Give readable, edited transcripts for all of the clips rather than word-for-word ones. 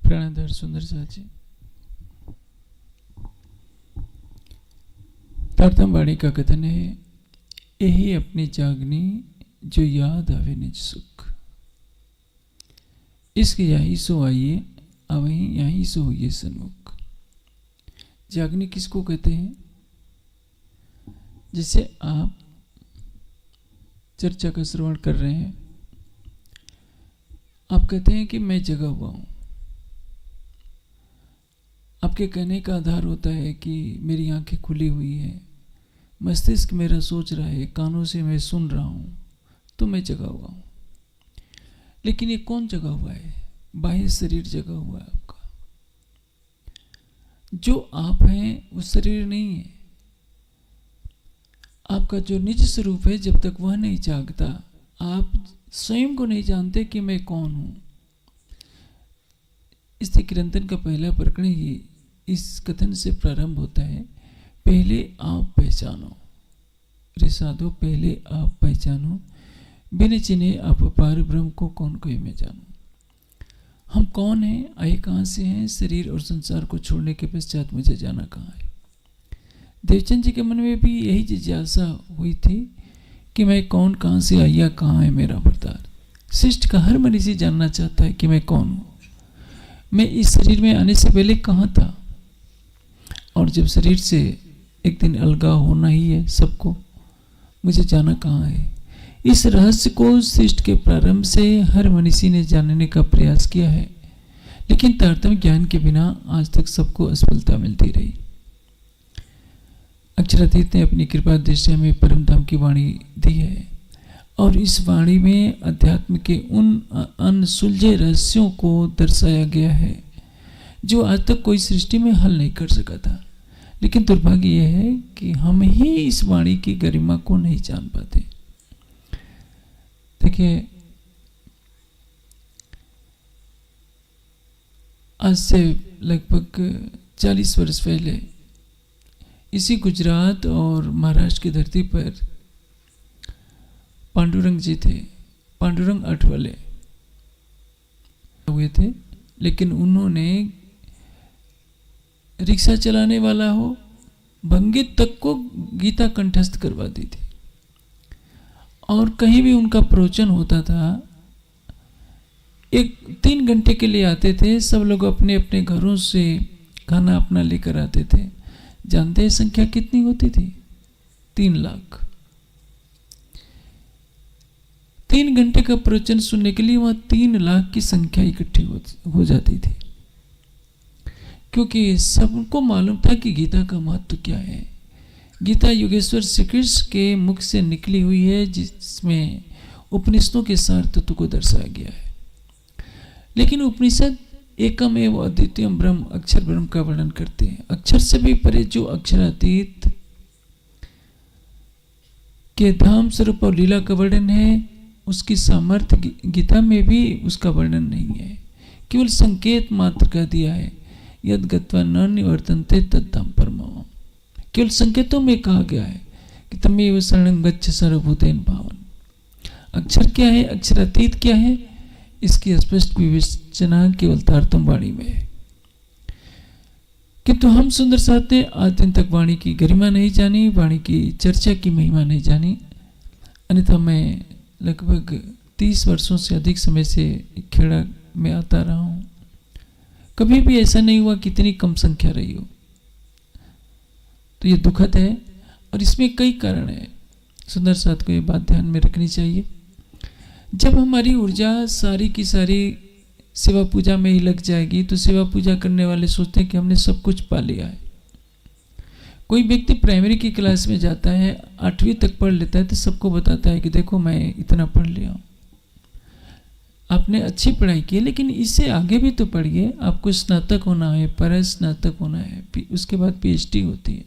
प्राणाधार सुंदर साथ जी। तारतम वाणी का कथन है, यही अपनी जागनी जो याद आवे निज सुख। इसके यही सो आइए अवहीं यहीं सो होइए सन्मुख। जागनी किसको कहते हैं? जैसे आप चर्चा का श्रवण कर रहे हैं, आप कहते हैं कि मैं जगा हुआ हूं। आपके कहने का आधार होता है कि मेरी आंखें खुली हुई हैं, मस्तिष्क मेरा सोच रहा है, कानों से मैं सुन रहा हूं, तो मैं जगा हुआ हूं। लेकिन ये कौन जगा हुआ है? बाह्य शरीर जगा हुआ है आपका। जो आप हैं वो शरीर नहीं है। आपका जो निज स्वरूप है, जब तक वह नहीं जागता, आप स्वयं को नहीं जानते कि मैं कौन हूं। इसलिए कीर्तन का पहला प्रकरण ही इस कथन से प्रारंभ होता है, पहले आप पहचानो। रे साधो पहले आप पहचानो, बिन चिन्हे आप अपार ब्रह्म को कौन कहे मैं जानूं। हम कौन हैं, आए कहाँ से हैं? शरीर और संसार को छोड़ने के पश्चात मुझे जाना कहाँ है। देवचंद जी के मन में भी यही जिज्ञासा हुई थी कि मैं कौन, कहाँ से आया, कहाँ है मेरा अवतार। शिष्ट का हर मनुष्य जानना चाहता है कि मैं कौन हूँ, मैं इस शरीर में आने से पहले कहाँ था, और जब शरीर से एक दिन अलगा होना ही है सबको, मुझे जाना कहाँ है। इस रहस्य को शिष्ट के प्रारंभ से हर मनुष्य ने जानने का प्रयास किया है, लेकिन तारतम्य ज्ञान के बिना आज तक सबको असफलता मिलती रही। अक्षरातीत ने अपनी कृपा दृष्टि में परम धाम की वाणी दी है, और इस वाणी में अध्यात्म के उन अनसुलझे रहस्यों को दर्शाया गया है जो आज तक कोई सृष्टि में हल नहीं कर सका था। लेकिन दुर्भाग्य यह है कि हम ही इस वाणी की गरिमा को नहीं जान पाते। देखिए, आज से लगभग 40 वर्ष पहले इसी गुजरात और महाराष्ट्र की धरती पर पांडुरंग जी थे। पांडुरंग आठवले हुए थे, लेकिन उन्होंने रिक्शा चलाने वाला हो, भंगित तक को गीता कंठस्थ करवा दी थी। और कहीं भी उनका प्रवचन होता था, 3 घंटे के लिए आते थे। सब लोग अपने अपने घरों से खाना अपना लेकर आते थे। जानते हैं संख्या कितनी होती थी? 3 लाख। 3 घंटे का प्रवचन सुनने के लिए वहां 3 लाख की संख्या इकट्ठी हो जाती थी, क्योंकि सबको मालूम था कि गीता का महत्व क्या है। गीता योगेश्वर श्री कृष्ण के मुख से निकली हुई है, जिसमें उपनिषदों के सार तत्व को दर्शाया गया है। लेकिन उपनिषद एकम एवं अद्वितीय ब्रह्म, अक्षर ब्रह्म का वर्णन करते हैं। अक्षर से भी परे जो अक्षरातीत के धाम स्वरूप और लीला का वर्णन है, उसकी सामर्थ्य गीता में भी उसका वर्णन नहीं है। केवल संकेत मात्र कह दिया है, यद गत्वा न निवर्तन्ते तद्धाम परमम्। केवल संकेतों में कहा गया है कि तमेव शरणं गच्छ सर्वभूतेन भावन। अक्षर क्या है, अक्षरातीत क्या है, इसकी स्पष्ट विवेचना केवल तारतम वाणी में है। किंतु हम सुंदर साथ ने आज दिन तक वाणी की गरिमा नहीं जानी, वाणी की चर्चा की महिमा नहीं जानी। अन्यथा मैं लगभग 30 वर्षों से अधिक समय से खेड़ा में आता रहा हूँ। कभी भी ऐसा नहीं हुआ कि इतनी कम संख्या रही हो। तो ये दुखद है, और इसमें कई कारण है। सुंदर साथ को ये बात ध्यान में रखनी चाहिए। जब हमारी ऊर्जा सारी की सारी सेवा पूजा में ही लग जाएगी, तो सेवा पूजा करने वाले सोचते हैं कि हमने सब कुछ पा लिया है। कोई व्यक्ति प्राइमरी की क्लास में जाता है, 8वीं तक पढ़ लेता है, तो सबको बताता है कि देखो मैं इतना पढ़ लिया हूँ। आपने अच्छी पढ़ाई की है, लेकिन इससे आगे भी तो पढ़िए। आपको स्नातक होना है, पर स्नातक होना है, उसके बाद PhD होती है।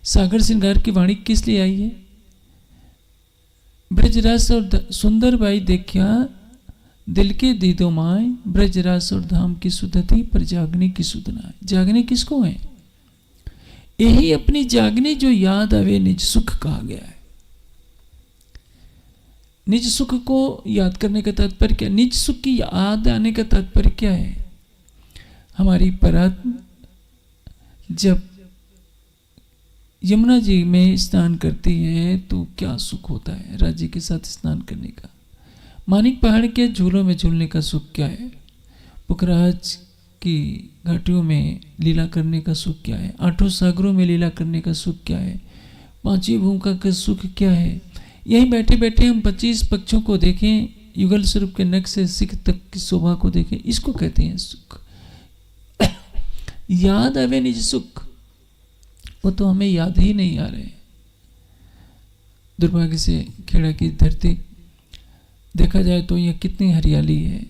सागर श्रृंगार की वाणी किस लिए आई है? ब्रजरास और सुंदर बाई देखा दिल के दीदो माए, ब्रजरास और धाम की सुधति पर जागने की सुधना। जागने किसको है? यही अपनी जागने जो याद आवे निज सुख कहा गया है। निज सुख को याद करने का तात्पर्य क्या? निज सुख की याद आने का तात्पर्य क्या है? हमारी परात्म जब यमुना जी में स्नान करती है तो क्या सुख होता है राज्य के साथ स्नान करने का। मानिक पहाड़ के झूलों में झूलने का सुख क्या है। पुखराज की घाटियों में लीला करने का सुख क्या है। आठों सागरों में लीला करने का सुख क्या है। पांचवी भूमिका का सुख क्या है। यहीं बैठे बैठे हम 25 पक्षों को देखें, युगल स्वरूप के नख से सिख तक की शोभा को देखें, इसको कहते हैं सुख। याद आवे निज सुख, वो तो हमें याद ही नहीं आ रहे। दुर्भाग्य से खेड़ा की धरती देखा जाए तो यह कितनी हरियाली है,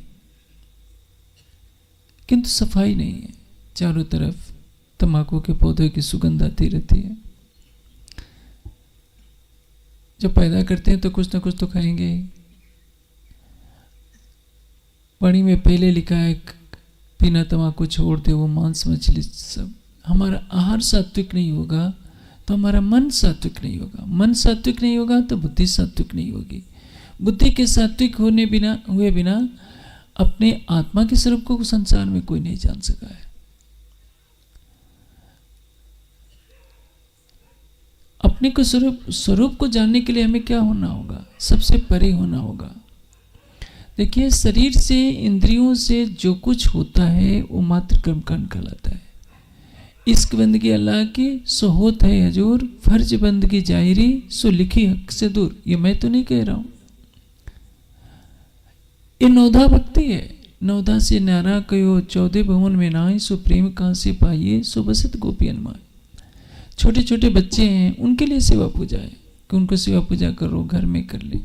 किंतु सफाई नहीं है। चारों तरफ तंबाकू के पौधे की सुगंध आती रहती है। जब पैदा करते हैं तो कुछ ना कुछ तो खाएंगे। वाणी में पहले लिखा है बिना तंबाकू छोड़ दे वो मांस मछली सब। हमारा आहार सात्विक नहीं होगा तो हमारा मन सात्विक नहीं होगा। मन सात्विक नहीं होगा तो बुद्धि सात्विक नहीं होगी। बुद्धि के सात्विक हुए बिना अपने आत्मा के स्वरूप को संसार में कोई नहीं जान सका है। अपने को स्वरूप को जानने के लिए हमें क्या होना होगा, सबसे परे होना होगा। देखिए, शरीर से इंद्रियों से जो कुछ होता है वो मात्र कर्मकांड कहलाता है। इश्क बंदगी अल्लाह की सो होत है हजूर, फर्ज बंदगी जाहिरी सो लिखी हक से दूर। ये मैं तो नहीं कह रहा हूं, ये नवधा भक्ति है। नवधा से नारा कयो 14 भवन में नाई, सो प्रेम कहाँ से पाइए सो बसत गोपी अनुमाय। छोटे छोटे बच्चे हैं, उनके लिए सेवा पूजा है कि उनको सेवा पूजा करो, घर में कर ले।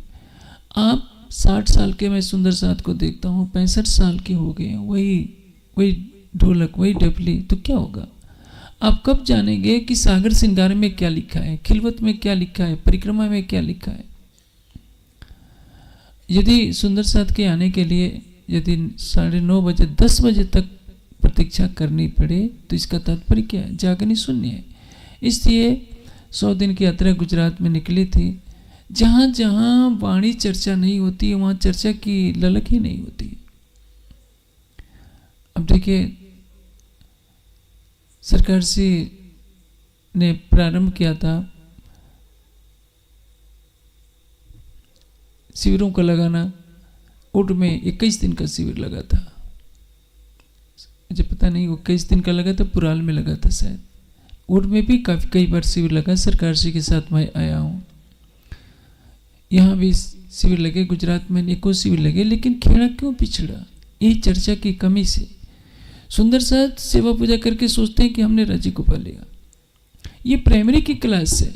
आप 60 साल के, मैं सुंदर साथ को देखता हूँ 65 साल के हो गए, वही ढोलक वही डफली, तो क्या होगा। आप कब जानेंगे कि सागर श्रृंगार में क्या लिखा है, खिलवत में क्या लिखा है, परिक्रमा में क्या लिखा है। यदि सुंदर साथ के आने के लिए यदि 9:30 बजे 10 बजे तक प्रतीक्षा करनी पड़े तो इसका तात्पर्य क्या है, जागनी शून्य है। इसलिए 100 दिन की यात्रा गुजरात में निकली थी। जहाँ जहाँ वाणी चर्चा नहीं होती है वहाँ चर्चा की ललक ही नहीं होती। अब देखिए, सरकार से ने प्रारंभ किया था शिविरों का लगाना। उड में 21 दिन का शिविर लगा था, मुझे पता नहीं वो 21 दिन का लगा था, पुराल में लगा था शायद। उड में भी कई बार शिविर लगा, सरकार जी के साथ मैं आया हूँ। यहाँ भी शिविर लगे, गुजरात में अनेकों शिविर लगे, लेकिन खेड़ा क्यों पिछड़ा, ये चर्चा की कमी से। सुंदर साथ सेवा पूजा करके सोचते हैं कि हमने राज्य को पा लिया। ये प्राइमरी की क्लास है,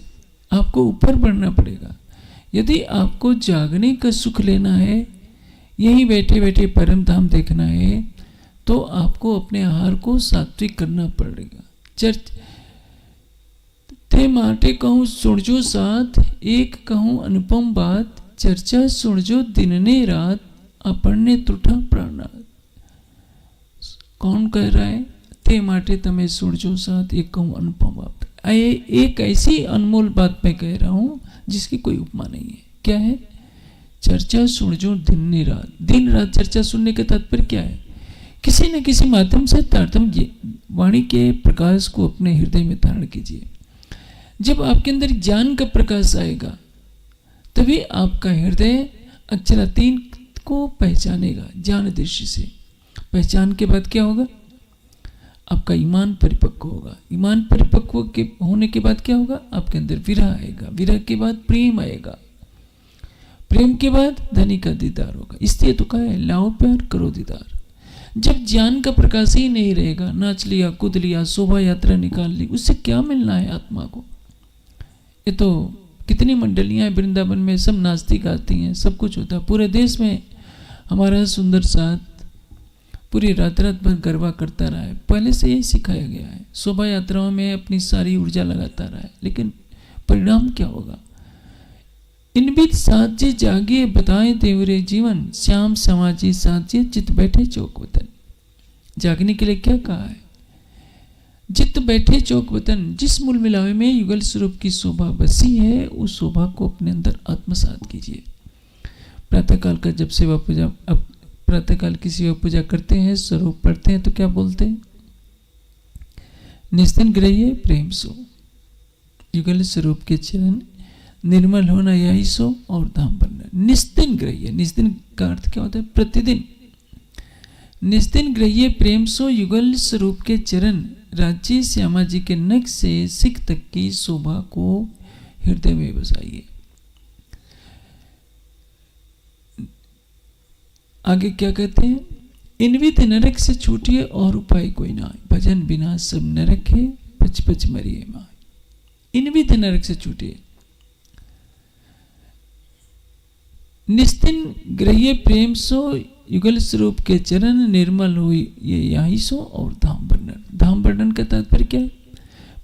आपको ऊपर बढ़ना पड़ेगा। यदि आपको जागने का सुख लेना है, यहीं बैठे बैठे परम धाम देखना है, तो आपको अपने आहार को सात्विक करना पड़ेगा। चर्च ते माटे कहूँ सुनजो साथ, एक कहूँ अनुपम बात, चर्चा सुनजो दिन ने रात, अपने त्रुठा प्राणनाथ। कौन कह रहा है? ते माटे तमे सुनजो साथ, एक कहूँ अनुपम बात। एक ऐसी अनमोल बात मैं कह रहा हूँ जिसकी कोई उपमा नहीं है। क्या है? चर्चा सुनजो दिन रात। दिन रात चर्चा सुनने का तात्पर्य क्या है? किसी न किसी माध्यम से तारतम्य वाणी के प्रकाश को अपने हृदय में धारण कीजिए। जब आपके अंदर ज्ञान का प्रकाश आएगा तभी आपका हृदय अक्षरातीन को पहचानेगा। ज्ञान दृष्टि से पहचान के बाद क्या होगा? आपका ईमान परिपक्व होगा। ईमान परिपक्व के होने के बाद क्या होगा? आपके अंदर विरह आएगा। विरह के बाद प्रेम आएगा। प्रेम के बाद धनी का दीदार होगा। इसलिए तो कहा है लाओ प्यार करो दीदार। जब ज्ञान का प्रकाश ही नहीं रहेगा, नाच लिया, कूद लिया, शोभा यात्रा निकाल ली, उससे क्या मिलना है आत्मा को? ये तो कितनी मंडलियां वृंदावन में सब नाचती गाती हैं, सब कुछ होता है। पूरे देश में हमारा सुंदर साथ पूरी रात रात भर गरबा करता रहा है। पहले से यही सिखाया गया है। शोभा यात्राओं में अपनी सारी ऊर्जा लगाता रहा है, लेकिन परिणाम क्या होगा? इनबित साज्य जागे बताए देवरे जीवन, श्याम समाजी साज्य चित बैठे चौक वतन। जागने के लिए क्या कहा है? चित बैठे चौक वतन। जिस मूल मिलावे में युगल स्वरूप की शोभा बसी है, उस शोभा को अपने अंदर आत्मसात कीजिए। प्रातःकाल का जब सेवा पूजा, अब प्रातःकाल की सेवा पूजा करते हैं, स्वरूप पढ़ते हैं, तो क्या बोलते हैं? निस्तिन ग्रह्य प्रेम सो, युगल स्वरूप के चरण निर्मल होना यही सो, और धाम बनना। निस्तिन ग्रह्य, निस्तिन का अर्थ क्या होता है? प्रतिदिन। निस्तिन ग्रह्य प्रेम सो, युगल स्वरूप के चरण राज्य श्यामा जी के नख से सिख तक की शोभा को हृदय में बसाइए। आगे क्या कहते हैं? इन विध नरक से छूटिए और उपाय कोई ना आए, भजन बिना सब नरक है, पच पच मरिए माए। इन विध नरक से छूटिए। निस्तिन ग्रह्य प्रेम सो, युगल स्वरूप के चरण निर्मल हुई ये यही सो, और धाम वर्णन। धाम वर्णन का तात्पर्य क्या है?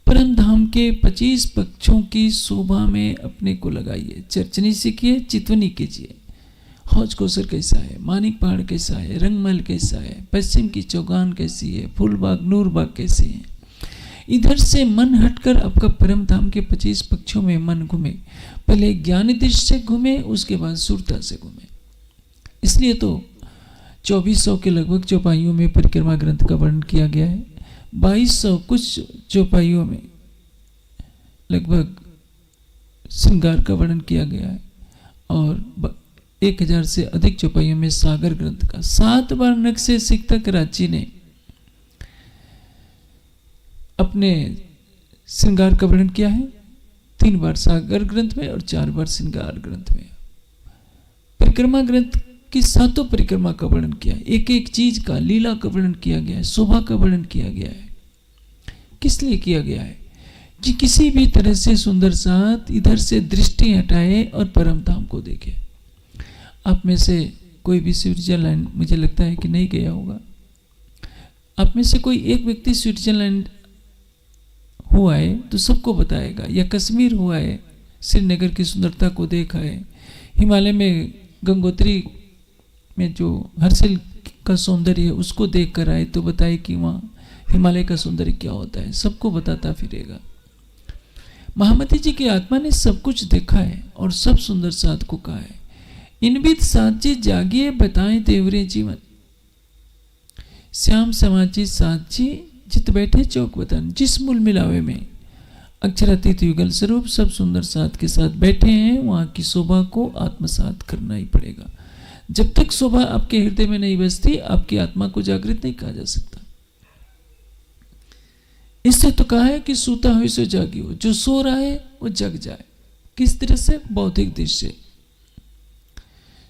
परम धाम के 25 पक्षों की शोभा में अपने को लगाइए। चर्चनी सीखिए, चितवनी कीजिए। हौज कोसर कैसा है, मानिक पहाड़ कैसा है, रंगमहल कैसा है, पश्चिम की चौगान कैसी है, फूलबाग नूरबाग कैसे है। इधर से मन हटकर आपका परम धाम के 25 पक्षों में मन घूमे। पहले ज्ञान दृष्टि से घूमे, उसके बाद सुरता से घूमे। इसलिए तो 2400 के लगभग चौपाइयों में परिक्रमा ग्रंथ का वर्णन किया गया है। 2200 कुछ चौपाइयों में लगभग श्रृंगार का वर्णन किया गया है, और 1000 से अधिक चौपाइयों में सागर ग्रंथ का। 7 बार नख से सिख तक रांची ने अपने श्रृंगार का वर्णन किया है। 3 बार सागर ग्रंथ में और 4 बार श्रृंगार ग्रंथ में। परिक्रमा ग्रंथ की 7 परिक्रमा का वर्णन किया है। एक एक चीज का, लीला का वर्णन किया गया है, शोभा का वर्णन किया गया है। किस लिए किया गया है? कि किसी भी तरह से सुंदर साथ इधर से दृष्टि हटाए और परम धाम को देखे। आप में से कोई भी स्विट्जरलैंड मुझे लगता है कि नहीं गया होगा। आप में से कोई एक व्यक्ति स्विट्जरलैंड हुआ है तो सबको बताएगा, या कश्मीर हुआ है, श्रीनगर की सुंदरता को देखा है, हिमालय में गंगोत्री में जो हर्षिल का सौंदर्य है उसको देख कर आए तो बताए कि वहाँ हिमालय का सौंदर्य क्या होता है। सबको बताता फिरेगा। महामती जी की आत्मा ने सब कुछ देखा है और सब सुंदर साथ को कहा है। इनबित साची जागिए बताएं तेवरे जीवन, श्याम समाजी साची जित बैठे चौक बतन। जिस मूल मिलावे में अक्षरातीत युगल स्वरूप सब सुंदर साथ के साथ बैठे हैं, वहां की शोभा को आत्मसात करना ही पड़ेगा। जब तक शोभा आपके हृदय में नहीं बसती, आपकी आत्मा को जागृत नहीं कहा जा सकता। इससे तो कहा है कि सूता हो सो जागियो, जो सो रहा है वो जग जाए। किस तरह से? बौद्धिक दृष्टि से।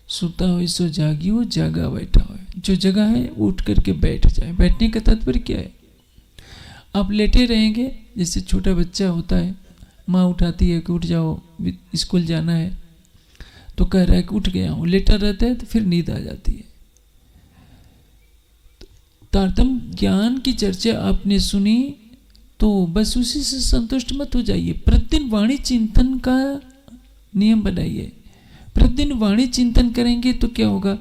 सूता हो सो जागियो, जागा बैठा हो, जो जगह है उठ करके बैठ जाए। बैठने का तात्पर्य क्या है? आप लेटे रहेंगे, जैसे छोटा बच्चा होता है, माँ उठाती है कि उठ जाओ स्कूल जाना है, तो कह रहा है कि उठ गया हूँ, लेटा रहता है तो फिर नींद आ जाती है। तारतम ज्ञान की चर्चा आपने सुनी तो बस उसी से संतुष्ट मत हो जाइए। प्रतिदिन वाणी चिंतन का नियम बनाइए। प्रतिदिन वाणी चिंतन करेंगे तो क्या होगा?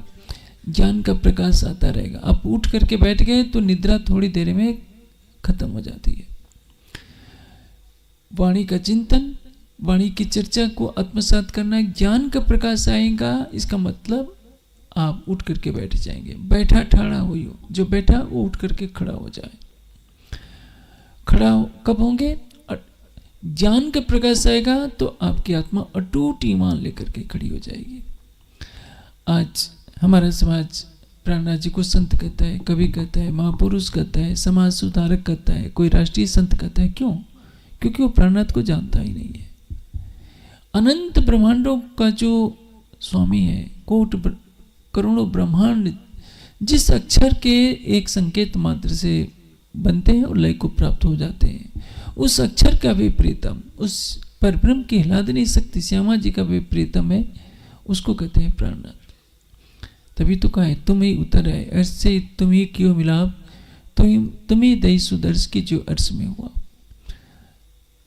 ज्ञान का प्रकाश आता रहेगा। आप उठ करके बैठ गए तो निद्रा थोड़ी देर में खत्म हो जाती है। वाणी का चिंतन, वाणी की चर्चा को आत्मसात करना, ज्ञान का प्रकाश आएगा। इसका मतलब आप उठ करके बैठ जाएंगे। बैठा ठाड़ा हुई हो, जो बैठा वो उठ करके खड़ा हो जाए। खड़ा कब होंगे? ज्ञान का प्रकाश आएगा तो आपकी आत्मा अटूट ईमान लेकर के खड़ी हो जाएगी। आज हमारा समाज प्राणनाथ जी को संत कहता है, कवि कहता है, महापुरुष कहता है, समाज सुधारक कहता है, कोई राष्ट्रीय संत कहता है। क्यों? क्योंकि वो प्राणनाथ को जानता ही नहीं है। अनंत ब्रह्मांडों का जो स्वामी है, कोट करोड़ों ब्रह्मांड जिस अक्षर के एक संकेत मात्र से बनते हैं और लय को प्राप्त हो जाते हैं, उस अक्षर का भी प्रीतम, उस परब्रह्म की हिलादनी शक्ति श्यामा जी का भी प्रीतम है, उसको कहते हैं प्राणनाथ। तभी तो कहा है तुम ही उतर है अर्श से, तुम ही क्यों मिलाप, तुम ही दई सुदर्श की जो अर्श में हुआ।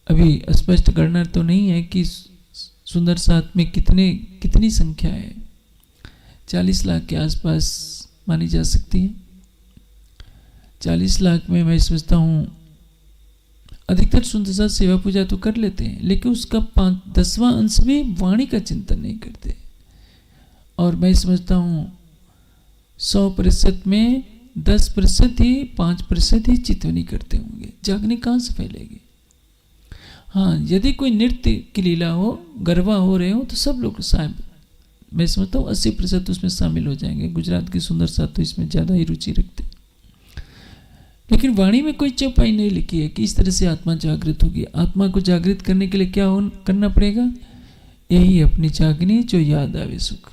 अभी स्पष्ट गणना तो नहीं है कि सुंदर साथ में कितनी संख्या है। 40 लाख के आसपास मानी जा सकती है। 40 लाख में मैं समझता हूँ अधिकतर सुंदर साथ सेवा पूजा तो कर लेते हैं, लेकिन उसका 10वां अंश भी वाणी का चिंतन नहीं करते। और मैं समझता हूँ 100% में 10% ही 5% ही चितवनी करते होंगे, जागनी कहाँ से फैलेगी। हाँ, यदि कोई नृत्य की लीला हो, गरबा हो रहे हो, तो सब लोग शायद मैं समझता हूँ 80% उसमें शामिल हो जाएंगे। गुजरात की सुंदर साथ तो इसमें ज़्यादा ही रुचि रखते। लेकिन वाणी में कोई चौपाई नहीं लिखी है कि इस तरह से आत्मा जागृत होगी। आत्मा को जागृत करने के लिए क्या करना पड़ेगा? यही अपनी जागनी जो याद आवे सुख।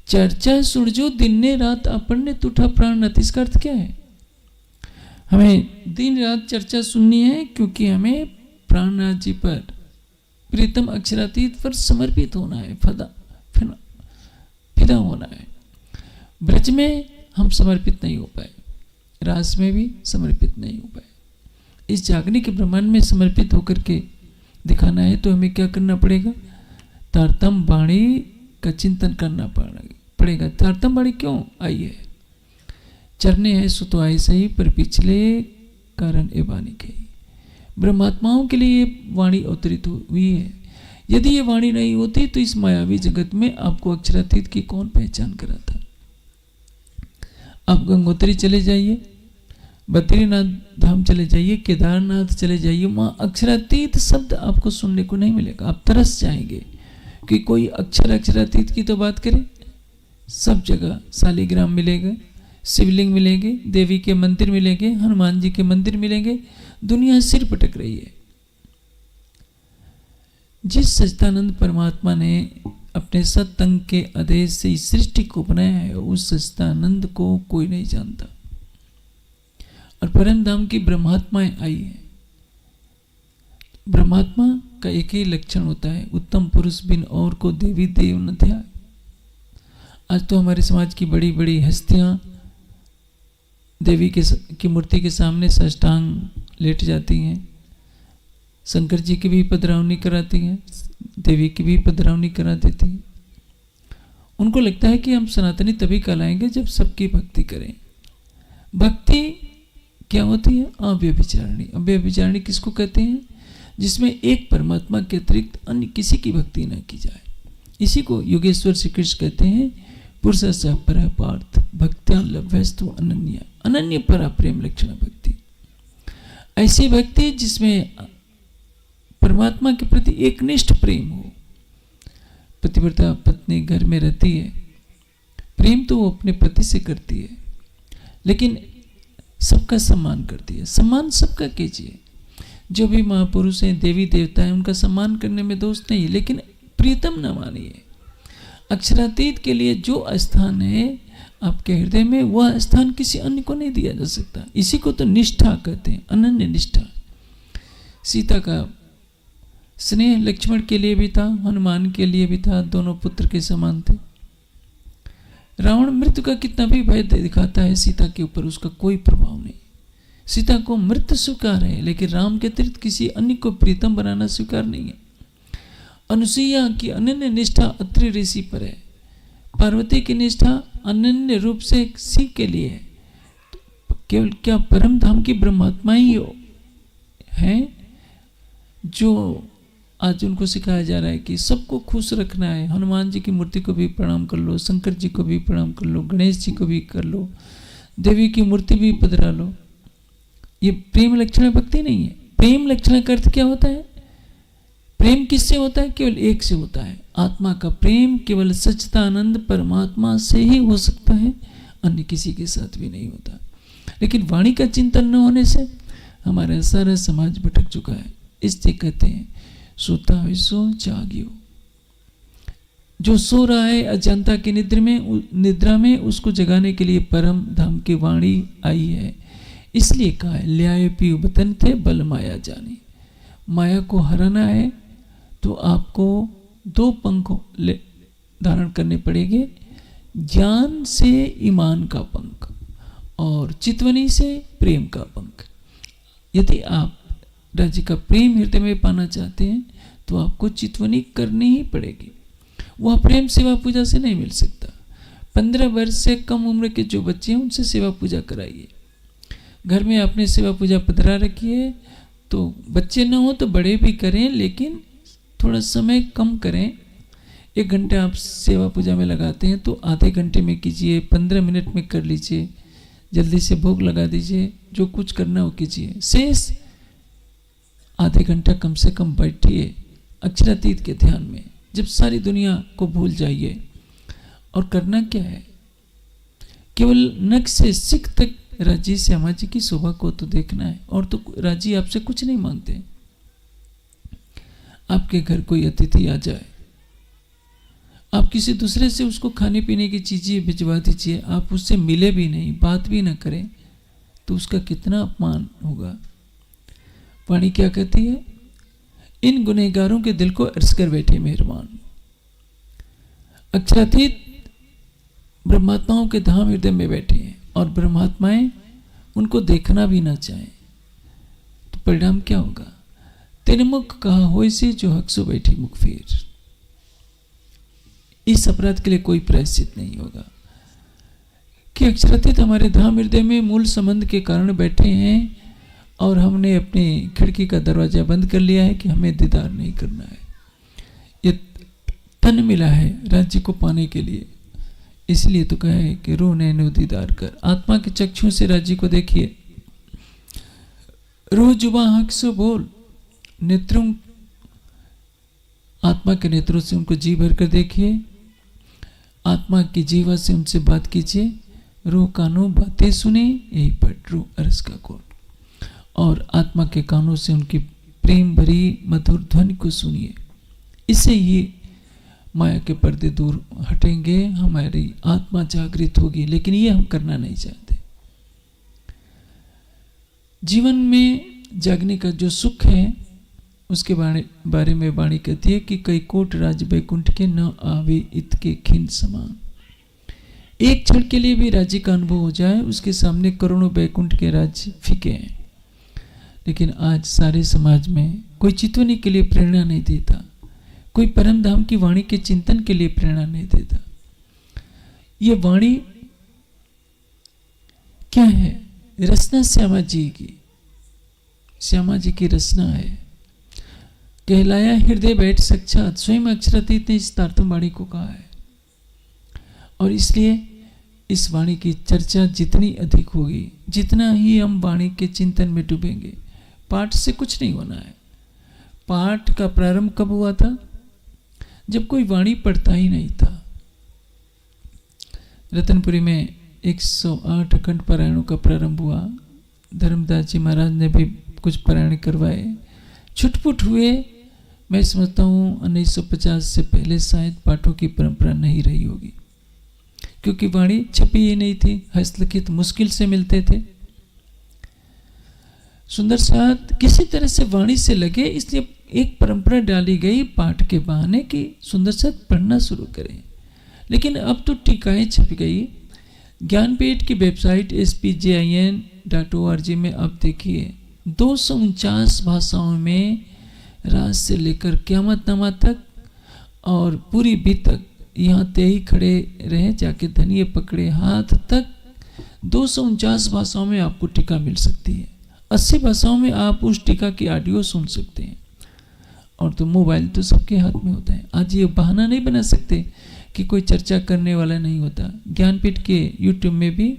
चर्चा सुरजो दिन ने रात अपन ने तुठा प्राण नत। इसका अर्थ क्या है? हमें दिन रात चर्चा सुननी है, क्योंकि हमें प्राणनाथ जी पर, प्रीतम अक्षरातीत पर समर्पित होना है, फिदा होना है। ब्रज में हम समर्पित नहीं हो पाए, रास में भी समर्पित नहीं हो पाए। इस जागने के ब्रह्मांड में समर्पित होकर के दिखाना है तो हमें क्या करना पड़ेगा? तारतम वाणी का चिंतन करना पड़ेगा। तारतम वाणी क्यों आई है? चरने है सो तो आए सही, पर पिछले कारण ए वाणी के। ब्रह्मात्माओं के लिए ये वाणी अवतरित हुई है। यदि ये वाणी नहीं होती तो इस मायावी जगत में आपको अक्षरातीत की कौन पहचान कराता? आप गंगोत्री चले जाइए, बद्रीनाथ धाम चले जाइए, केदारनाथ चले जाइए, वहाँ अक्षरातीत शब्द आपको सुनने को नहीं मिलेगा। आप तरस जाएंगे कि कोई अक्षरातीत की तो बात करे। सब जगह शालिग्राम मिलेगा, शिवलिंग मिलेंगे, देवी के मंदिर मिलेंगे, हनुमान जी के मंदिर मिलेंगे। दुनिया सिर पटक रही है। जिस सच्चिदानंद परमात्मा ने अपने सत्संग के आदेश से इस सृष्टि को बनाया है, उस सच्चिदानंद को कोई नहीं जानता। और परम धाम की ब्रह्मात्माएं आई है। ब्रह्मात्मा का एक ही लक्षण होता है, उत्तम पुरुष बिन और को देवी देव न ध्याय। आज तो हमारे समाज की बड़ी बड़ी हस्तियां देवी की मूर्ति के सामने साष्टांग लेट जाती हैं। शंकर जी की भी पधरावनी कराती हैं, देवी की भी पधरावनी करा देती हैं। उनको लगता है कि हम सनातनी तभी कहलाएंगे जब सबकी भक्ति करें। भक्ति क्या होती है? अव्यभिचारिणी। अव्यभिचारिणी किसको कहते हैं? जिसमें एक परमात्मा के अतिरिक्त अन्य किसी की भक्ति न की जाए। इसी को योगेश्वर श्री कृष्ण कहते हैं, पुरुष स पर पार्थ भक्त्या लभ्यस्तु अनन्या। अनन्य परा प्रेम लक्षण भक्ति। ऐसी भक्ति जिसमें परमात्मा के प्रति एकनिष्ठ प्रेम हो। पतिव्रता पत्नी घर में रहती है, प्रेम तो वो अपने पति से करती है, लेकिन सबका सम्मान करती है। सम्मान सबका कीजिए। जो भी महापुरुष हैं, देवी देवता हैं, उनका सम्मान करने में दोष नहीं है, लेकिन प्रीतम न मानिए। अक्षरातीत के लिए जो स्थान है आपके हृदय में, वह स्थान किसी अन्य को नहीं दिया जा सकता। इसी को तो निष्ठा कहते हैं, अनन्य निष्ठा। सीता का स्नेह लक्ष्मण के लिए भी था, हनुमान के लिए भी था, दोनों पुत्र के समान थे। रावण मृत्यु का कितना भी भय दिखाता है सीता के ऊपर, उसका कोई प्रभाव नहीं। सीता को मृत्यु स्वीकार है, लेकिन राम के अतिरिक्त किसी अन्य को प्रीतम बनाना स्वीकार नहीं है। अनुसुईया की अनन्य निष्ठा अत्रि ऋषि पर है। पार्वती की निष्ठा अनन्य रूप से सी के लिए है। केवल क्या परम धाम की ब्रह्मात्मा ही हैं जो आज उनको सिखाया जा रहा है कि सबको खुश रखना है। हनुमान जी की मूर्ति को भी प्रणाम कर लो, शंकर जी को भी प्रणाम कर लो, गणेश जी को भी कर लो, देवी की मूर्ति भी पधरा लो। ये प्रेम लक्षण भक्ति नहीं है। प्रेम लक्षण का अर्थ क्या होता है? प्रेम किससे होता है? केवल एक से होता है। आत्मा का प्रेम केवल सच्चिदानंद परमात्मा से ही हो सकता है, अन्य किसी के साथ भी नहीं होता। लेकिन वाणी का चिंतन न होने से हमारा सारा समाज भटक चुका है। इससे कहते हैं सोता है सो जागियो। जो सो रहा है अजंता की निद्रा में उसको जगाने के लिए परम धाम की वाणी आई है। इसलिए कहा है ल्याय पीयू बतन थे बल माया जानी। माया को हराना है तो आपको दो पंख धारण करने पड़ेंगे, ज्ञान से ईमान का पंख और चितवनी से प्रेम का पंख। यदि आप राज्य का प्रेम हृदय में पाना चाहते हैं तो आपको चितवनी करनी ही पड़ेगी। वह प्रेम सेवा पूजा से नहीं मिल सकता। 15 वर्ष से कम उम्र के जो बच्चे हैं उनसे सेवा पूजा कराइए। घर में आपने सेवा पूजा पधरा रखी है तो बच्चे ना हो तो बड़े भी करें, लेकिन थोड़ा समय कम करें। 1 घंटे आप सेवा पूजा में लगाते हैं तो आधे घंटे में कीजिए, 15 मिनट में कर लीजिए। जल्दी से भोग लगा दीजिए, जो कुछ करना हो कीजिए, शेष आधे घंटा कम से कम बैठिए अक्षरातीत के ध्यान में, जब सारी दुनिया को भूल जाइए। और करना क्या है, केवल नख से सिख तक राजी श्यामा जी की शोभा को तो देखना है। और तो राजी आपसे कुछ नहीं मांगते। आपके घर कोई अतिथि आ जाए, आप किसी दूसरे से उसको खाने पीने की चीजें भिजवा दीजिए, आप उससे मिले भी नहीं, बात भी ना करें, तो उसका कितना अपमान होगा। वाणी क्या कहती है, इन गुनहगारों के दिल को अर्ज कर बैठे मेहरबान। अक्षरातीत ब्रह्मात्माओं के धाम हृदय में बैठे हैं और ब्रह्मात्माएं उनको देखना भी ना चाहें, तो परिणाम क्या होगा। तेरे मुख कहा होय से जो हक सो बैठी मुख फेर। इस अपराध के लिए कोई प्रायश्चित नहीं होगा कि अक्षरातीत हमारे धाम हृदय में मूल संबंध के कारण बैठे हैं और हमने अपनी खिड़की का दरवाजा बंद कर लिया है कि हमें दीदार नहीं करना है। ये तन मिला है राज्य को पाने के लिए, इसलिए तो कहा है कि रो नैनो दीदार कर। आत्मा के चक्षुओं से राज्य को देखिए, रो जुबा हक सो बोल। नेत्रों, आत्मा के नेत्रों से उनको जी भर कर देखिए, आत्मा की जीवा से उनसे बात कीजिए। रो कानों बातें सुने, यही पट रो अरस का कोट। और आत्मा के कानों से उनकी प्रेम भरी मधुर ध्वनि को सुनिए। इससे ही माया के पर्दे दूर हटेंगे, हमारी आत्मा जागृत होगी। लेकिन ये हम करना नहीं चाहते। जीवन में जागने का जो सुख है उसके बारे में वाणी कहती है कि कई कोट राज बैकुंठ के न आवे इत के खिन समान। एक क्षण के लिए भी राज्य का अनुभव हो जाए, उसके सामने करोड़ों बैकुंठ के राज्य फीके हैं। लेकिन आज सारे समाज में कोई चितवनी के लिए प्रेरणा नहीं देता, कोई परम धाम की वाणी के चिंतन के लिए प्रेरणा नहीं देता। ये वाणी क्या है, रचना श्यामा जी की, श्यामा जी की रचना है। कहलाया हृदय बैठ साक्षात, स्वयं अक्षरातीत ने इस तारतम वाणी को कहा है। और इसलिए इस वाणी की चर्चा जितनी अधिक होगी, जितना ही हम वाणी के चिंतन में डूबेंगे। पाठ से कुछ नहीं होना है। पाठ का प्रारंभ कब हुआ था, जब कोई वाणी पढ़ता ही नहीं था। रतनपुरी में 108 अखंड पारायणों का प्रारंभ हुआ। धर्मदास जी महाराज ने भी कुछ पारायण करवाए, छुटपुट हुए। मैं समझता हूँ 1950 से पहले शायद पाठों की परंपरा नहीं रही होगी, क्योंकि वाणी छपी ही नहीं थी, हस्तलिखित मुश्किल से मिलते थे। सुंदर साथ किसी तरह से वाणी से लगे, इसलिए एक परंपरा डाली गई पाठ के बहाने कि सुंदर साथ पढ़ना शुरू करें। लेकिन अब तो टीकाएं छप गई। ज्ञानपीठ की वेबसाइट spjin.org में अब देखिए 249 भाषाओं में राज से लेकर क़यामतनामा तक और पूरी बी तक, यहाँ ते ही खड़े रहे जाके धनिये पकड़े हाथ तक 249 भाषाओं में आपको टीका मिल सकती है। 80 भाषाओं में आप उस टीका की ऑडियो सुन सकते हैं। और तो मोबाइल तो सबके हाथ में होता है। आज ये बहाना नहीं बना सकते कि कोई चर्चा करने वाला नहीं होता। ज्ञानपीठ के यूट्यूब में भी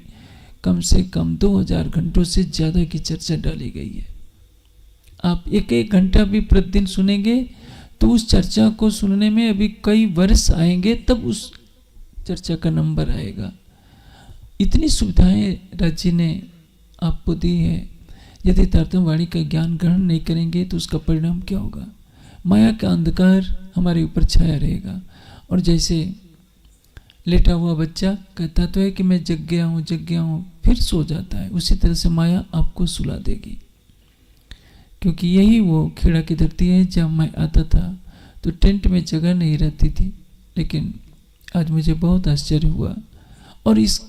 कम से कम 2000 घंटों से ज़्यादा की चर्चा डाली गई है। आप एक एक घंटा भी प्रतिदिन सुनेंगे तो उस चर्चा को सुनने में अभी कई वर्ष आएंगे, तब उस चर्चा का नंबर आएगा। इतनी सुविधाएं राज्य ने आपको दी है। यदि तारतम वाणी का ज्ञान ग्रहण नहीं करेंगे तो उसका परिणाम क्या होगा। माया का अंधकार हमारे ऊपर छाया रहेगा। और जैसे लेटा हुआ बच्चा कहता तो है कि मैं जग गया हूँ, फिर सो जाता है, उसी तरह से माया आपको सुला देगी। क्योंकि यही वो खेड़ा की धरती है। जब मैं आता था तो टेंट में जगह नहीं रहती थी, लेकिन आज मुझे बहुत आश्चर्य हुआ। और इस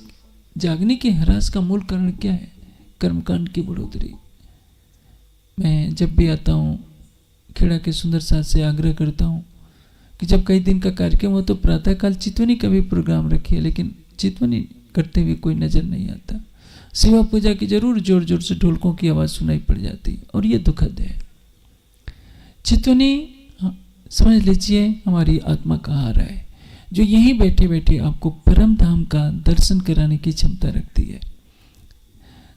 जागने के ह्रास का मूल कारण क्या है, कर्मकांड की बढ़ोतरी। मैं जब भी आता हूँ खेड़ा के सुंदर साथ से आग्रह करता हूँ कि जब कई दिन का कार्यक्रम हो तो प्रातःकाल चितवनी का भी प्रोग्राम रखिए, लेकिन चितवनी करते हुए कोई नज़र नहीं आता। सेवा पूजा की जरूर जोर जोर से ढोलकों की आवाज़ सुनाई पड़ जाती, और ये दुखद है। चितवनी समझ लीजिए हमारी आत्मा का हार है, जो यहीं बैठे बैठे आपको परम धाम का दर्शन कराने की क्षमता रखती है।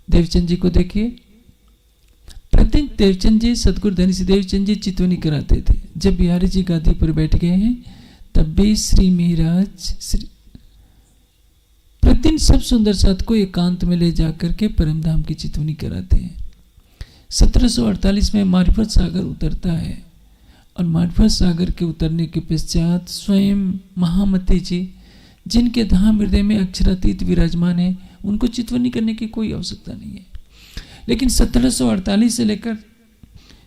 देवचंद जी को देखिए, प्रतिदिन देवचंद जी, सतगुरु धनी सिंह देवचंद जी चितवनी कराते थे। जब बिहारी जी गादी पर बैठ गए हैं तब भी श्री महाराज प्रतिदिन सब सुंदर साथ को एकांत में ले जाकर के परमधाम की चितवनी कराते हैं। 1748 में मार्फत सागर उतरता है और मार्फत सागर के उतरने के पश्चात स्वयं महामती जी, जिनके धाम हृदय में अक्षरातीत विराजमान है, उनको चितवनी करने की कोई आवश्यकता नहीं है। लेकिन 1748 से लेकर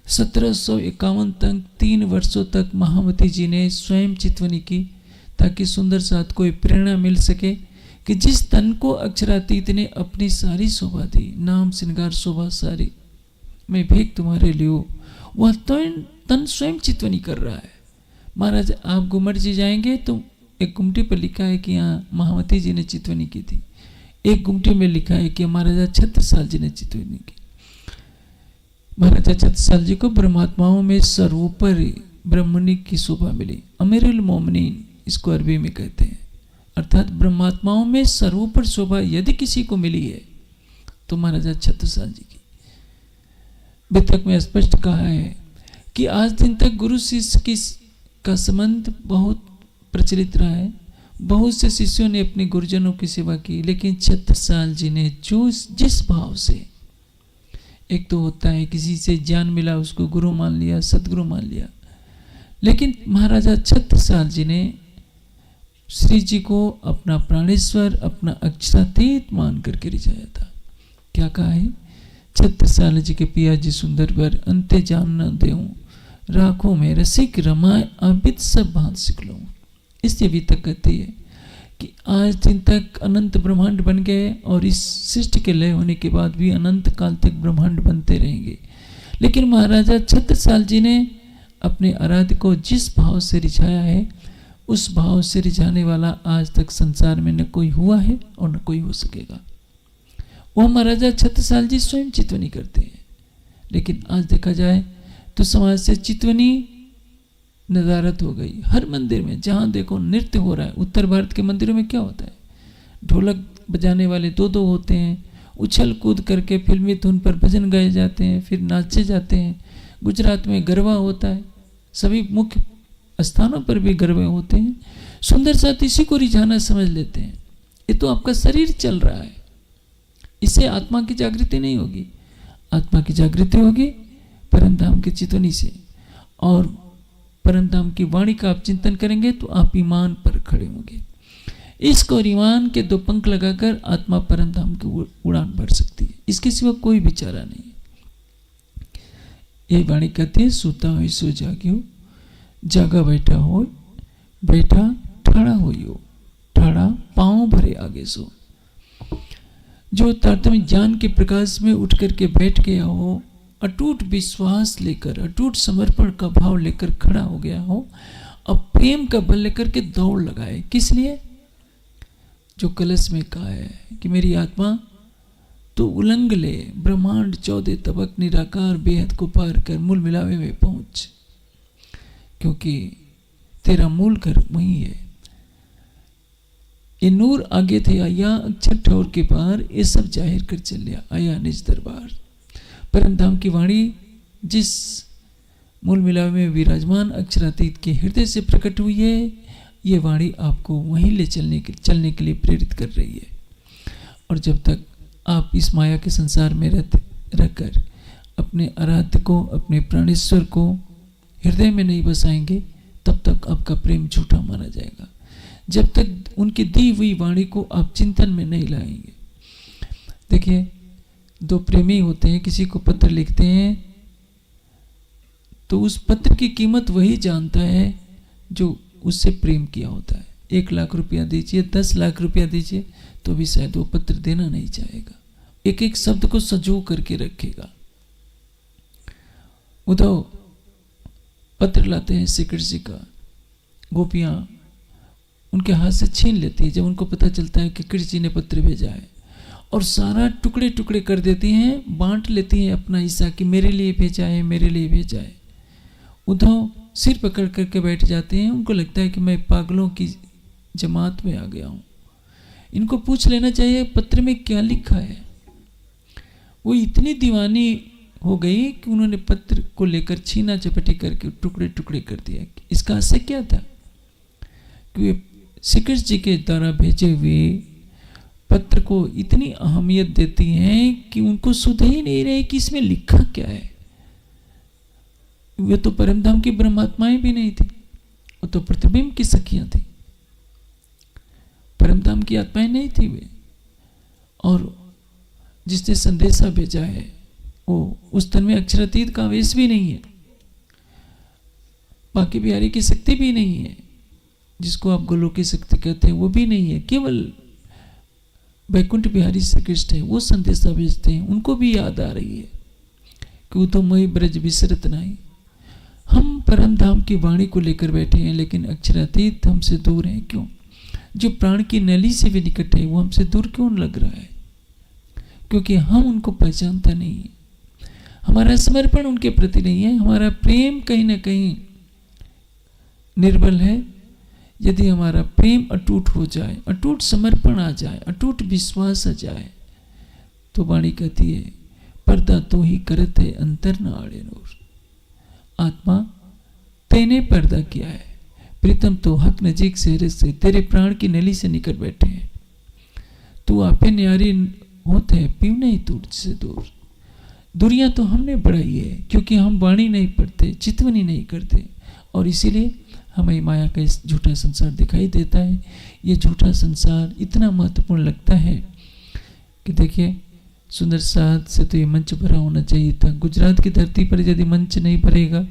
1751 तक 3 वर्षों तक महामती जी ने स्वयं चितवनी की, ताकि सुंदर साथ को प्रेरणा मिल सके कि जिस तन को अक्षरातीत ने अपनी सारी शोभा दी, नाम श्रृंगार शोभा सारी मैं भेंट तुम्हारे लिए, वह तन स्वयं चितवनी कर रहा है। महाराज आप गुमट जी जाएंगे तो एक गुमटी पर लिखा है कि यहाँ महामती जी ने चितवनी की थी, एक गुमटी में लिखा है कि महाराजा छत्रसाल जी ने चितवनी की। महाराजा छत्रसाल जी को ब्रह्मात्माओं में सर्वोपरि ब्रह्मणी की शोभा मिली, अमीरुल मोमिनीन इसको अरबी में कहते हैं, अर्थात ब्रह्मात्माओं में सर्वोपर शोभा यदि किसी को मिली है तो महाराजा छत्रसाल जी की। वितरक में स्पष्ट कहा है कि आज दिन तक गुरु शिष्य का संबंध बहुत प्रचलित रहा है, बहुत से शिष्यों ने अपने गुरुजनों की सेवा की, लेकिन छत्रसाल जी ने जिस भाव से, एक तो होता है किसी से ज्ञान मिला उसको गुरु मान लिया, सदगुरु मान लिया, लेकिन महाराजा छत्रसाल जी ने श्री जी को अपना प्राणेश्वर, अपना अक्षरातीत मान करके रिझाया था। क्या कहा है? छत्रसाल जी के पिया जी सुंदर वर अंते जान न देऊं, राखों में रसिक रमाए आबिद सब भांत सिख लूं। इसलिए भी तक कहती है कि आज दिन तक अनंत ब्रह्मांड बन गए और इस सृष्टि के लय होने के बाद भी अनंत काल तक ब्रह्मांड बनते रहेंगे, लेकिन महाराजा छत्रसाल जी ने अपने आराध्य को जिस भाव से रिझाया है, उस भाव से रिझाने वाला आज तक संसार में न कोई हुआ है और न कोई हो सकेगा। वह महाराजा छत्रसाल जी स्वयं चितवनी करते हैं, लेकिन आज देखा जाए तो समाज से चितवनी नदारत हो गई। हर मंदिर में जहाँ देखो नृत्य हो रहा है। उत्तर भारत के मंदिरों में क्या होता है? ढोलक बजाने वाले 2-2 होते हैं, उछल कूद करके फिल्मी धुन पर भजन गाए जाते हैं, फिर नाचे जाते हैं। गुजरात में गरबा होता है, सभी मुख्य स्थानों पर भी गरबे होते हैं। सुंदर साथ इसी को रिझाना समझ लेते हैं। ये तो आपका शरीर चल रहा है, इससे आत्मा की जागृति नहीं होगी। आत्मा की जागृति होगी परमधाम की चितवनी से, और परमधाम की वाणी का आप चिंतन करेंगे तो आप ईमान पर खड़े होंगे। इश्क और ईमान के 2 पंख लगाकर आत्मा परमधाम की उड़ान भर सकती है, इसके सिवा कोई भी चारा नहीं है। यही वाणी कहती है, सूता हो सो जाग्यो, जागा बैठा हो बैठा, ठाड़ा होइयो, ठाड़ा पांव भरे आगे सो। जो तारतम्य ज्ञान के प्रकाश में उठ करके बैठ गया हो, अटूट विश्वास लेकर, अटूट समर्पण का भाव लेकर खड़ा हो गया हो, अब प्रेम का बल लेकर के दौड़ लगाए। किस लिए? जो कलश में कहा है कि मेरी आत्मा तो उलंग ले ब्रह्मांड 14 तबक निराकार बेहद को पार कर मूल मिलावे में पहुंच, क्योंकि तेरा मूल घर वही है। ये नूर आगे थे आया, अक्षर ठोर के पार, ये सब जाहिर कर चल लिया आया निज दरबार। परमधाम की वाणी जिस मूल मिलावे में विराजमान अक्षरातीत के हृदय से प्रकट हुई है, ये वाणी आपको वहीं ले चलने के लिए प्रेरित कर रही है। और जब तक आप इस माया के संसार में रहकर अपने आराध्य को, अपने प्राणेश्वर को हृदय में नहीं बसाएंगे, तब तक आपका प्रेम झूठा माना जाएगा। जब तक उनकी दी हुई वाणी को आप चिंतन में नहीं लाएंगे। देखिए, 2 प्रेमी होते हैं, किसी को पत्र लिखते हैं तो उस पत्र की कीमत वही जानता है जो उससे प्रेम किया होता है। 1 लाख रुपया दीजिए, 10 लाख रुपया दीजिए, तो भी शायद वो पत्र देना नहीं चाहेगा। एक एक शब्द को सजो करके रखेगा। उद्धव पत्र लाते हैं श्री कृष्ण जी का, गोपियां उनके हाथ से छीन लेती है जब उनको पता चलता है कि कृष्ण जी ने पत्र भेजा है, और सारा टुकड़े टुकड़े कर देती हैं, बांट लेती हैं अपना हिस्सा कि मेरे लिए भेजा है, मेरे लिए भेजा है। उद्धव सिर पकड़ करके बैठ जाते हैं। उनको लगता है कि मैं पागलों की जमात में आ गया हूँ। इनको पूछ लेना चाहिए पत्र में क्या लिखा है। वो इतनी दीवानी हो गई कि उन्होंने पत्र को लेकर छीना झपटी करके टुकड़े टुकड़े कर दिया। इसका आशय क्या था कि वे श्री कृष्ण जी के द्वारा भेजे हुए पत्र को इतनी अहमियत देती हैं कि उनको सुध ही नहीं रहे कि इसमें लिखा क्या है। वे तो परमधाम की ब्रह्मात्माएं भी नहीं थी, वो तो प्रतिबिंब की सखियां थी, परमधाम की आत्माएं नहीं थी वे। और जिसने संदेशा भेजा है वो उस तन में अक्षरातीत का आवेश भी नहीं है, बाकी बिहारी की शक्ति भी नहीं है, जिसको आप गोलोक की शक्ति कहते हैं वो भी नहीं है, केवल वैकुंठ बिहारी श्री कृष्ण है। वो संदेशा भेजते हैं, उनको भी याद आ रही है कि वो तो मई ब्रज विसरत नहीं। हम परम धाम की वाणी को लेकर बैठे हैं, लेकिन अक्षरातीत हमसे दूर है। क्यों? जो प्राण की नली से भी निकट है वो हमसे दूर क्यों लग रहा है? क्योंकि हम उनको पहचानता नहीं है, हमारा समर्पण उनके प्रति नहीं है, हमारा प्रेम कहीं ना कहीं निर्बल है। यदि हमारा प्रेम अटूट हो जाए, अटूट समर्पण आ जाए, अटूट विश्वास आ जाए, तो वाणी कहती है पर्दा तो ही करत है अंतर न आड़े नूर। आत्मा तेने पर्दा किया है, प्रीतम तो हक नजीक सेहरे से तेरे प्राण की नली से निकट बैठे हैं। तू आपे न्यारी होते है पीव नहीं तुझसे दूर। दूरियां तो हमने बढ़ाई है क्योंकि हम वाणी नहीं पढ़ते, चितवनी नहीं करते, और इसीलिए हमें माया का इस झूठा संसार दिखाई देता है। ये झूठा संसार इतना महत्वपूर्ण लगता है कि देखिए, सुंदर साध से तो ये मंच भरा होना चाहिए था। गुजरात की धरती पर यदि मंच नहीं भरेगा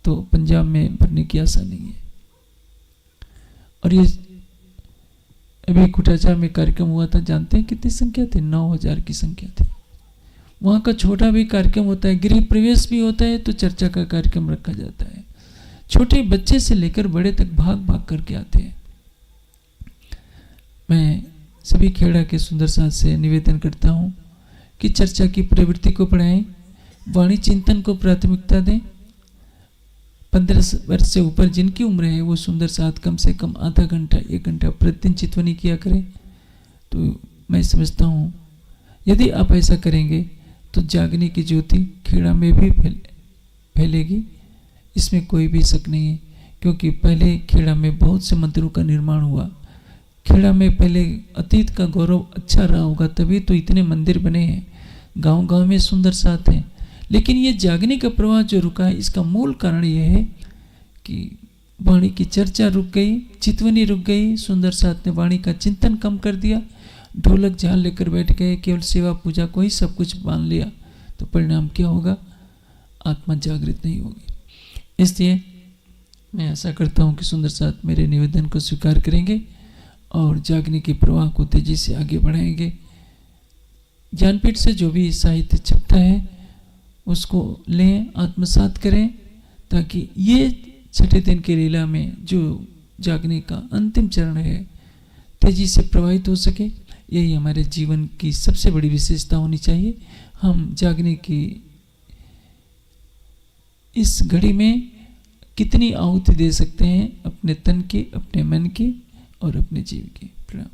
तो पंजाब में भरने की आशा नहीं है। और ये अभी कुटाचा में कार्यक्रम हुआ था, जानते हैं कितनी संख्या थी? 9,000 की संख्या थी। वहाँ का छोटा भी कार्यक्रम होता है, गृह प्रवेश भी होता है तो चर्चा का कार्यक्रम रखा जाता है। छोटे बच्चे से लेकर बड़े तक भाग भाग करके आते हैं। मैं सभी खेड़ा के सुंदर साथ से निवेदन करता हूँ कि चर्चा की प्रवृत्ति को बढ़ाएं, वाणी चिंतन को प्राथमिकता दें। 15 वर्ष से ऊपर जिनकी उम्र है वो सुंदर साथ कम से कम आधा घंटा 1 घंटा प्रतिदिन चितवनी किया करें। तो मैं समझता हूँ यदि आप ऐसा करेंगे तो जागने की ज्योति खेड़ा में भी फैलेगी, इसमें कोई भी शक नहीं है। क्योंकि पहले खेड़ा में बहुत से मंदिरों का निर्माण हुआ, खेड़ा में पहले अतीत का गौरव अच्छा रहा होगा, तभी तो इतने मंदिर बने हैं, गांव गांव में सुंदर साथ हैं। लेकिन ये जागने का प्रवाह जो रुका है, इसका मूल कारण ये है कि वाणी की चर्चा रुक गई, चितवनी रुक गई, सुंदर साथ ने वाणी का चिंतन कम कर दिया, ढोलक झाल लेकर बैठ गए, केवल सेवा पूजा को ही सब कुछ मान लिया। तो परिणाम क्या होगा? आत्मा जागृत नहीं होगी। इसलिए मैं आशा करता हूँ कि सुंदर साथ मेरे निवेदन को स्वीकार करेंगे और जागने के प्रवाह को तेजी से आगे बढ़ाएंगे। ज्ञानपीठ से जो भी साहित्य छपता है उसको लें, आत्मसात करें, ताकि ये 6ठे दिन की लीला में जो जागने का अंतिम चरण है तेजी से प्रवाहित हो सके। यही हमारे जीवन की सबसे बड़ी विशेषता होनी चाहिए। हम जागने की इस घड़ी में कितनी आहुति दे सकते हैं अपने तन की, अपने मन की और अपने जीव की। प्रणाम।